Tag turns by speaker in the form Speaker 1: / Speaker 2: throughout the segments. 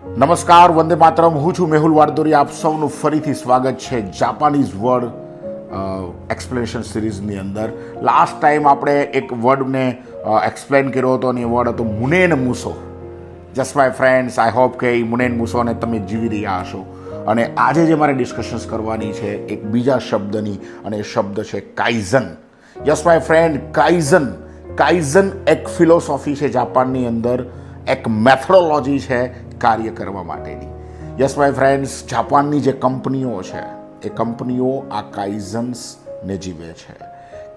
Speaker 1: નમસ્કાર, વંદે માતરમ. હું છું મેહુલ વાડદોરી. આપ સૌનું ફરીથી સ્વાગત છે જાપાનીઝ વર્ડ એક્સપ્લેનેશન સિરીઝની અંદર. લાસ્ટ ટાઈમ આપણે એક વર્ડને એક્સપ્લેન કર્યો હતો અને એ વર્ડ હતો મુનેન મૂસો. Just my friends, I hope કે એ મુનેન મૂસોને તમે જીવી રહ્યા હશો. અને આજે જે મારે ડિસ્કશન્સ કરવાની છે એક બીજા શબ્દની, અને એ શબ્દ છે Kaizen. Yes my friend, Kaizen એક ફિલોસોફી છે જાપાનની અંદર, એક મેથોડોલોજી છે કાર્ય કરવા માટેની. યસ માય ફ્રેન્ડ્સ, જાપાનની જે કંપનીઓ છે એ કંપનીઓ આ કાઇઝન્સને જીવે છે.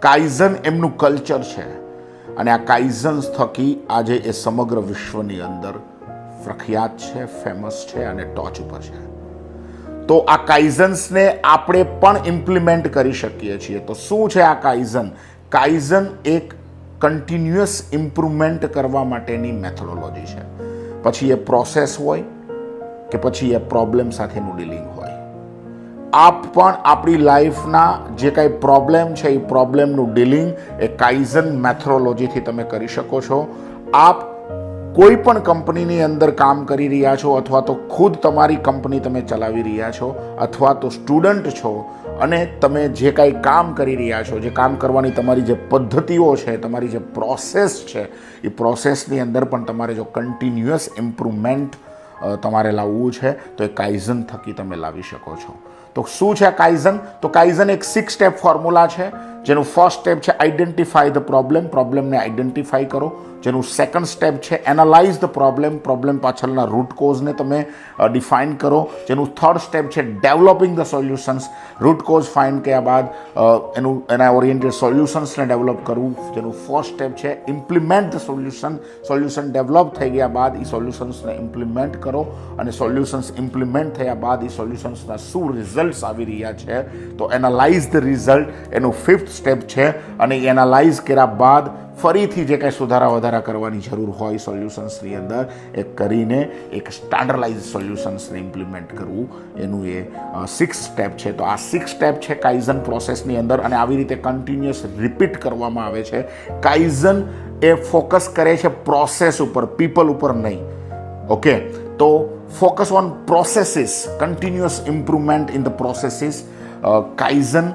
Speaker 1: કાઇઝન એમનું કલ્ચર છે અને આ કાઇઝન્સ થકી આજે એ સમગ્ર વિશ્વની અંદર પ્રખ્યાત છે, ફેમસ છે અને ટોચ ઉપર છે. તો આ કાઇઝન્સને આપણે પણ ઇમ્પ્લિમેન્ટ કરી શકીએ છીએ. તો શું છે આ કાઇઝન? કાઇઝન એક કન્ટિન્યુઅસ ઇમ્પ્રુવમેન્ટ કરવા માટેની મેથોડોલોજી છે. પછી એ પ્રોસેસ હોય કે પછી એ પ્રોબ્લેમ સાથેનું ડીલિંગ હોય. આપ પણ આપણી લાઈફના જે કાંઈ પ્રોબ્લેમ છે એ પ્રોબ્લેમનું ડીલિંગ એ કાઇઝન મેથોડોલોજીથી તમે કરી શકો છો. આપ કોઈ પણ કંપનીની અંદર કામ કરી રહ્યા છો, અથવા તો ખુદ તમારી કંપની તમે ચલાવી રહ્યા છો, અથવા તો સ્ટુડન્ટ છો અને તમે જે કાંઈ કામ કરી રહ્યા છો, જે કામ કરવાની તમારી જે પદ્ધતિઓ છે, તમારી જે પ્રોસેસ છે, એ પ્રોસેસની અંદર પણ તમારે જો કન્ટિન્યુઅસ ઇમ્પ્રુવમેન્ટ તમારે લાવવું છે તો એ કાઇઝન થકી તમે લાવી શકો છો. તો શું છે કાઇઝન? તો કાઇઝન એક 6 સ્ટેપ ફોર્મ્યુલા છે, જેનું ફર્સ્ટ સ્ટેપ છે આઈડેન્ટિફાઈ ધ પ્રોબ્લેમને આઈડેન્ટિફાઈ કરો. જેનું સેકન્ડ સ્ટેપ છે એનાલાઇઝ ધ પ્રોબ્લેમ પાછળના રૂટ કોઝને તમે ડિફાઇન કરો. જેનું થર્ડ સ્ટેપ છે developing the solutions, root cause find કર્યા બાદ એના ઓરિએન્ટેડ સોલ્યુશન્સને ડેવલપ કરવું. જેનું ફોર્થ સ્ટેપ છે ઇમ્પ્લિમેન્ટ ધ સોલ્યુશન ડેવલપ થઈ ગયા બાદ એ સોલ્યુશન્સને ઇમ્પ્લિમેન્ટ કરો, અને સોલ્યુશન્સ ઇમ્પ્લિમેન્ટ થયા બાદ એ સોલ્યુશન્સના શું રિઝલ્ટ્સ આવી રહ્યા છે તો એનાલાઇઝ ધ રિઝલ્ટ એનું ફિફ્થ સ્ટેપ છે. અને એનાલાઇઝ કર્યા બાદ ફરીથી જે કાંઈ સુધારા વધારા કરવાની જરૂર હોય સોલ્યુશન્સની અંદર એ કરીને એક સ્ટાન્ડર્ડાઇઝ સોલ્યુશન્સને ઇમ્પ્લિમેન્ટ કરવું, એનું એ 6 સ્ટેપ છે. તો આ 6 સ્ટેપ છે કાઇઝન પ્રોસેસની અંદર, અને આવી રીતે કન્ટિન્યુઅસ રિપીટ કરવામાં આવે છે. કાઇઝન એ ફોકસ કરે છે પ્રોસેસ ઉપર, પીપલ ઉપર નહીં. ઓકે, તો focus on processes, continuous improvement in the processes. Kaizen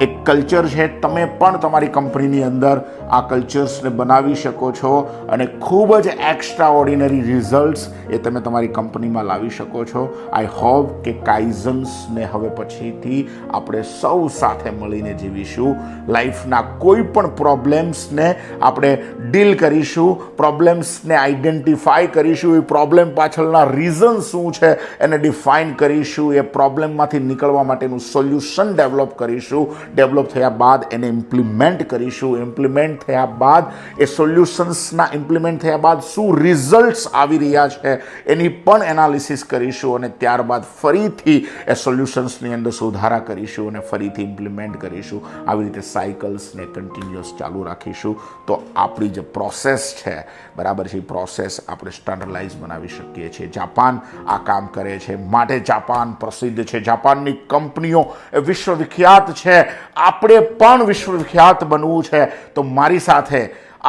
Speaker 1: એક કલ્ચર છે. તમે પણ તમારી કંપનીની અંદર આ કલ્ચર્સને બનાવી શકો છો અને ખૂબ જ એક્સ્ટ્રા ઓર્ડિનરી રિઝલ્ટ્સ એ તમે તમારી કંપનીમાં લાવી શકો છો. આઈ હોપ કે કાઇઝન્સને હવે પછીથી આપણે સૌ સાથે મળીને જીવીશું. લાઈફના કોઈ પણ પ્રોબ્લેમ્સને આપણે ડીલ કરીશું, પ્રોબ્લેમ્સને આઈડેન્ટિફાઈ કરીશું, એ પ્રોબ્લેમ પાછળના રીઝન શું છે એને ડિફાઇન કરીશું, એ પ્રોબ્લેમમાંથી નીકળવા માટેનું સોલ્યુશન ડેવલપ કરીશું. ડેવલપ થયા બાદ એને ઇમ્પ્લિમેન્ટ કરીશું. ઇમ્પ્લિમેન્ટ થયા બાદ એ સોલ્યુશન્સના ઇમ્પ્લિમેન્ટ થયા બાદ શું રિઝલ્ટ્સ આવી રહ્યા છે એની પણ એનાલિસિસ કરીશું, અને ત્યારબાદ ફરીથી એ સોલ્યુશન્સની અંદર સુધારા કરીશું અને ફરીથી ઇમ્પ્લિમેન્ટ કરીશું. આવી રીતે સાયકલ્સને કન્ટિન્યુઅસ ચાલુ રાખીશું તો આપણી જે પ્રોસેસ છે, બરાબર છે, એ પ્રોસેસ આપણે સ્ટાન્ડર્ડાઇઝ બનાવી શકીએ છીએ. જાપાન આ કામ કરે છે, માટે જાપાન પ્રસિદ્ધ છે. જાપાનની કંપનીઓ એ વિશ્વવિખ્યાત છે. આપણે પણ વિશ્વવિખ્યાત બનવું છે તો મારી સાથે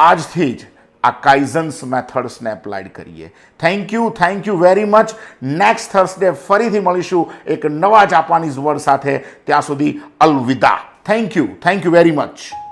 Speaker 1: આજથી જ આ કાઇઝન્સ મેથડ્સને એપ્લાઇડ કરીએ. Thank you very much. Next Thursday ફરીથી મળીશું એક નવા જાપાનીઝ વર્ડ સાથે. ત્યાં સુધી અલવિદા. Thank you very much.